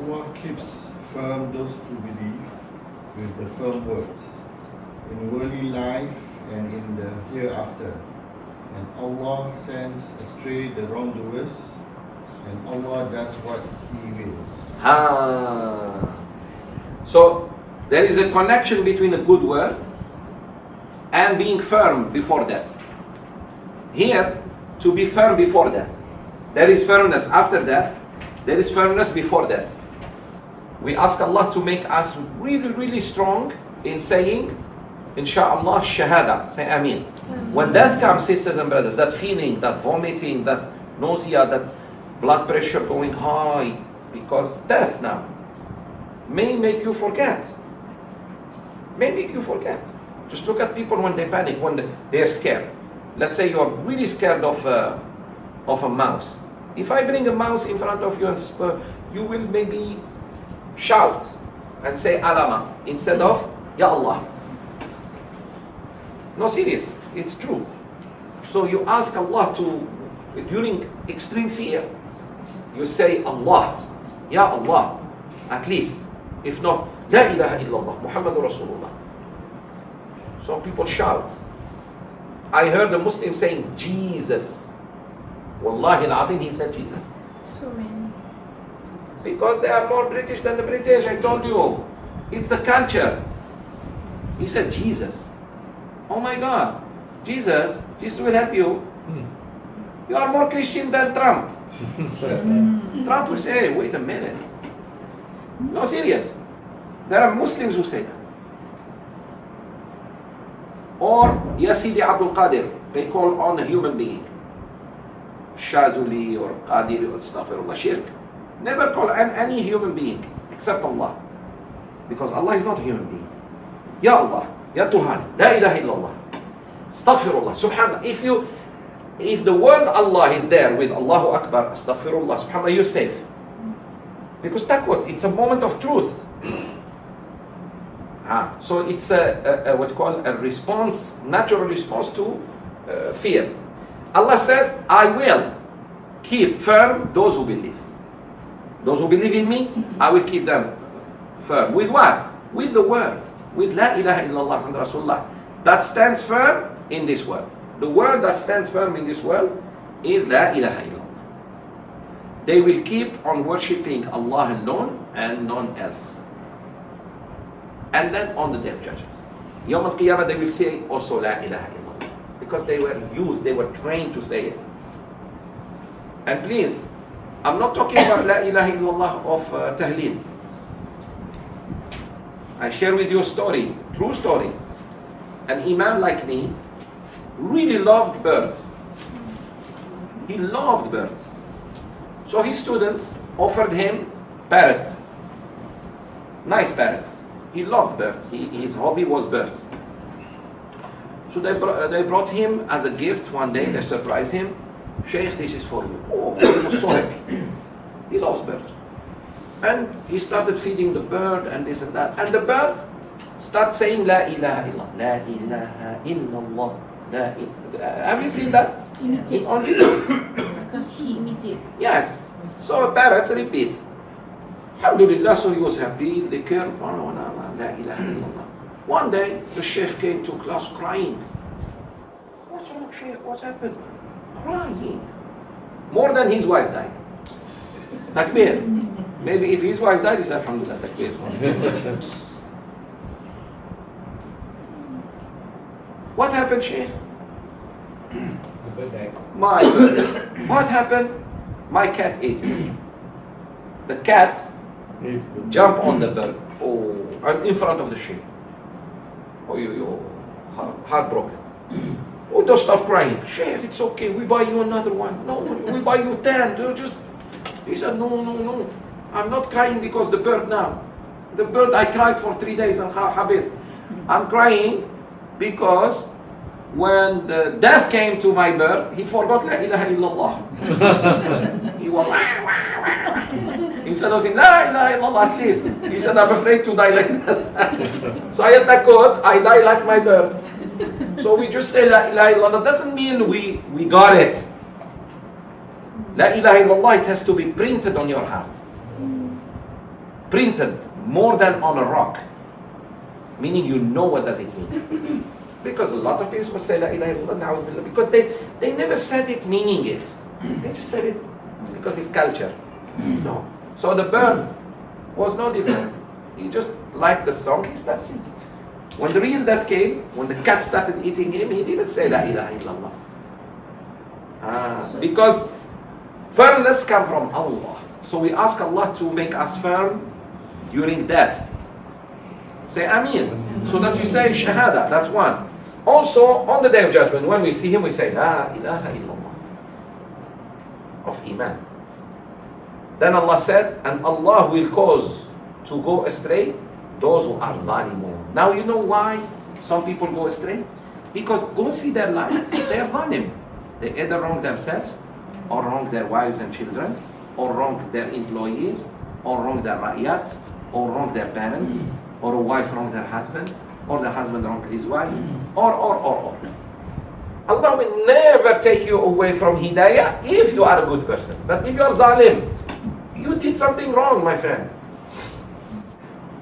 Allah keeps firm those who believe with the firm words in worldly life and in the hereafter. And Allah sends astray the wrongdoers, and Allah does what He wills. So there is a connection between a good word and being firm before death. Here, to be firm before death. There is firmness after death. There is firmness before death. We ask Allah to make us really, really strong in saying, Insha'Allah, Shahada. Say Ameen. When death comes, sisters and brothers, that feeling, that vomiting, that nausea, that blood pressure going high, because death now may make you forget. May make you forget. Just look at people when they panic, when they're scared. Let's say you're really scared of a mouse. If I bring a mouse in front of you and you will maybe shout and say Alama instead of Ya Allah. No, serious, it's true. So you ask Allah to, during extreme fear, you say Allah, Ya Allah, at least. If not, La ilaha illallah, Muhammadur Rasulullah. Some people shout. I heard a Muslim saying Jesus. Wallahi al-Azim, he said Jesus. So many. Because they are more British than the British, I told you. It's the culture. He said Jesus. Oh my God, Jesus will help you. You are more Christian than Trump. Trump will say, hey, wait a minute. No, serious. There are Muslims who say that. Or Ya Sidi Abdul Qadir, they call on a human being. Shazuli or Qadir or Astaghfirullah, Shirk. Never call on any human being except Allah. Because Allah is not a human being. Ya Allah, Ya Tuhan, La ilaha illallah, Astaghfirullah, Subhanallah. If the word Allah is there with Allahu Akbar, Astaghfirullah, Subhanallah, you're safe. Because taqwa, it's a moment of truth. So it's what you call a response, natural response to fear. Allah says, I will keep firm those who believe. Those who believe in me, I will keep them firm. With what? With the word. With La ilaha illallah and Rasulullah. That stands firm in this world. The word that stands firm in this world is La ilaha illallah. They will keep on worshipping Allah alone and none else. And then on the day of judgment, Yawm al-Qiyamah, they will say also La ilaha illallah. Because they were used, they were trained to say it. And please, I'm not talking about La ilaha illallah of Tahleel. I share with you a story, true story. An imam like me really loved birds. He loved birds. So his students offered him parrot. Nice parrot. He loved birds. His hobby was birds. So they brought him as a gift one day. They surprised him. Sheikh, this is for you. Oh, he was so happy. He loves birds. And he started feeding the bird and this and that. And the bird started saying La ilaha illallah. La ilaha illallah. Have you seen that? Imitate. It's only Because he imitated. yes. So parrots repeat. Alhamdulillah, so he was happy. They cared. La ilaha illallah. One day, the Sheikh came to class crying. What's wrong, Sheikh? What's happened? Crying. More than his wife died. Takbir. Maybe if his wife died, he said, Alhamdulillah, takbir. What happened, Sheikh? What happened? My cat ate it. The cat jumped on the bird. Oh, and in front of the Sheikh. Oh, you heartbroken. Oh, don't stop crying. Sheikh, it's okay. We buy you another one. No, we buy you 10. He said, no. I'm not crying because the bird now. The bird, I cried for 3 days and habis. I'm crying because when the death came to my bird, he forgot La ilaha illallah. He was instead of saying La ilaha illallah at least, he said, I'm afraid to die like that. So I had that quote, I die like my bird. So we just say La ilaha illallah. Doesn't mean we got it. La ilaha illallah, it has to be printed on your heart. printed more than on a rock. Meaning you know what does it mean. Because a lot of people will say La ilaha illallah, na'udhu billah, because they never said it meaning it. They just said it because it's culture. No. So the bird was no different. He just liked the song, he started singing. When the real death came, when the cat started eating him, he didn't say La ilaha illallah. Because firmness comes from Allah. So we ask Allah to make us firm during death. Say Ameen. So that you say Shahada, that's one. Also, on the day of judgment, when we see him, we say La ilaha illallah. Of Iman. Then Allah said, and Allah will cause to go astray those who are zalimun. Now you know why some people go astray? Because go see their life, they are zalim. They either wrong themselves, or wrong their wives and children, or wrong their employees, or wrong their ra'iyat, or wrong their parents, or a wife wrong their husband, or the husband wrong his wife, or. Allah will never take you away from hidayah if you are a good person. But if you are zalim, you did something wrong, my friend.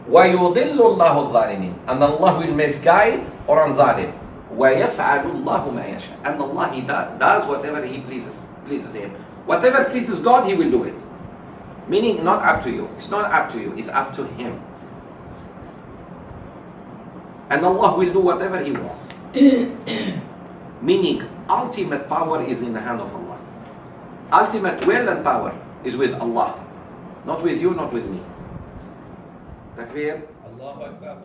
وَيُضِلُّ اللَّهُ الظَّالِمِينَ. And Allah will misguide or unzalim. وَيَفْعَلُ اللَّهُ مَا يَشَاءُ. And Allah, He does whatever He pleases Him. Whatever pleases God, He will do it. Meaning, not up to you. It's not up to you. It's up to Him. And Allah will do whatever He wants. Meaning, ultimate power is in the hand of Allah. Ultimate will and power is with Allah. Not with you, not with me. Takbir. Allahu Akbar.